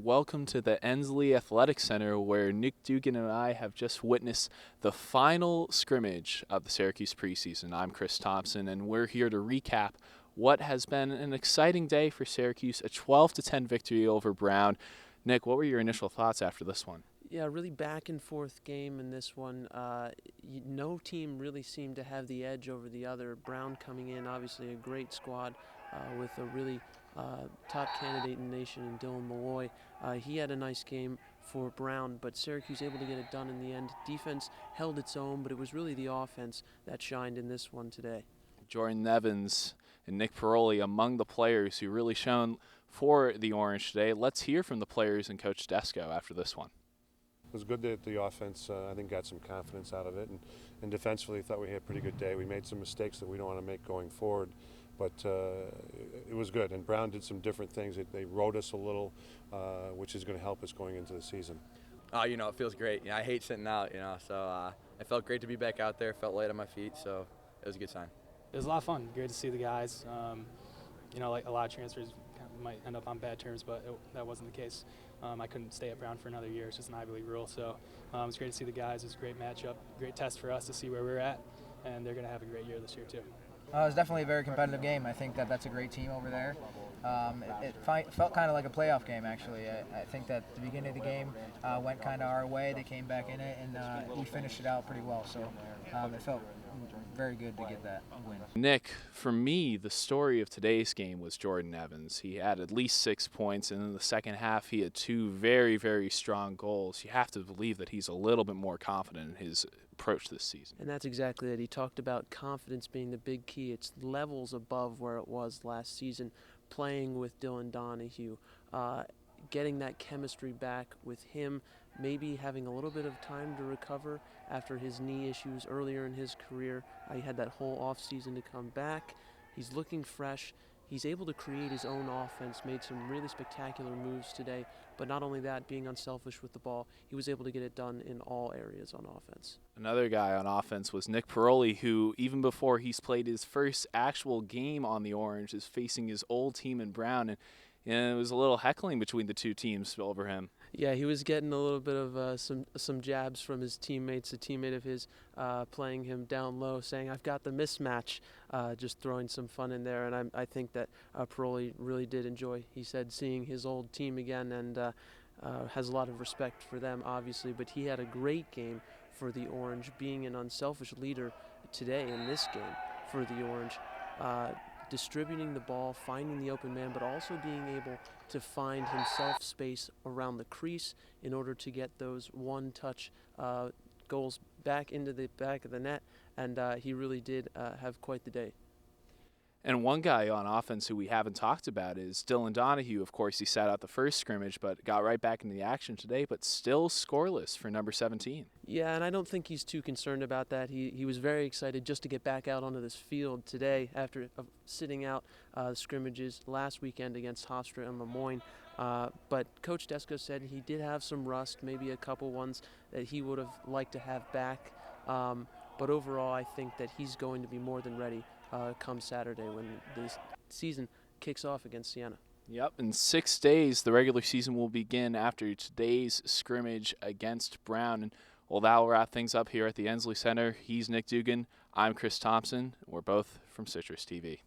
Welcome to the Ensley Athletic Center, where Nick Dugan and I have just witnessed the final scrimmage of the Syracuse preseason. I'm Chris Thomsen, and we're here to recap what has been an exciting day for Syracuse, a 12-10 victory over Brown. Nick, what were your initial thoughts after this one? Yeah, really back and forth game in this one. No team really seemed to have the edge over the other. Brown coming in, obviously a great squad with a really top candidate in the nation in Dylan Malloy. He had a nice game for Brown, but Syracuse able to get it done in the end. Defense held its own, but it was really the offense that shined in this one today. Jordan Evans and Nick Piroli among the players who really shone for the Orange today. Let's hear from the players and Coach Desko after this one. It was good that the offense, I think, got some confidence out of it, and defensively thought we had a pretty good day. We made some mistakes that we don't want to make going forward, but it was good. And Brown did some different things. They rode us a little, which is going to help us going into the season. It feels great. I hate sitting out, so it felt great to be back out there. Felt light on my feet, so it was a good sign. It was a lot of fun. Great to see the guys. Like a lot of transfers might end up on bad terms, but that wasn't the case. I couldn't stay at Brown for another year. It's just an Ivy League rule. So it was great to see the guys. It was a great matchup, great test for us to see where we're at, and they're going to have a great year this year too. It was definitely a very competitive game. I think that's a great team over there. It felt kind of like a playoff game, actually. I think that the beginning of the game went kind of our way. They came back in it, and we finished it out pretty well. So it felt very good to get that win. Nick, for me, the story of today's game was Jordan Evans. He had at least 6 points, and in the second half, he had two very, very strong goals. You have to believe that he's a little bit more confident in his approach this season. And that's exactly it. He talked about confidence being the big key. It's levels above where it was last season, playing with Donahue, getting that chemistry back with him, maybe having a little bit of time to recover after his knee issues earlier in his career. He had that whole offseason to come back. He's looking fresh. He's able to create his own offense, made some really spectacular moves today. But not only that, being unselfish with the ball, he was able to get it done in all areas on offense. Another guy on offense was Nick Piroli, who even before he's played his first actual game on the Orange is facing his old team in Brown, and it was a little heckling between the two teams over him. Yeah, he was getting a little bit of some jabs from his teammates. A teammate of his playing him down low, saying, "I've got the mismatch," just throwing some fun in there. And I think that Piroli really did enjoy, he said, seeing his old team again, and has a lot of respect for them, obviously. But he had a great game for the Orange, being an unselfish leader today in this game for the Orange. Distributing the ball, finding the open man, but also being able to find himself space around the crease in order to get those one-touch goals back into the back of the net, and he really did have quite the day. And one guy on offense who we haven't talked about is Dylan Donahue. Of course, he sat out the first scrimmage, but got right back into the action today, but still scoreless for number 17. Yeah, and I don't think he's too concerned about that. He was very excited just to get back out onto this field today after sitting out scrimmages last weekend against Hofstra and Lemoyne. But Coach Desko said he did have some rust, maybe a couple ones that he would have liked to have back. But overall, I think that he's going to be more than ready come Saturday when the season kicks off against Siena. Yep, in 6 days, the regular season will begin after today's scrimmage against Brown. And well, that will wrap things up here at the Ensley Center. He's Nick Dugan. I'm Chris Thomsen. We're both from CitrusTV.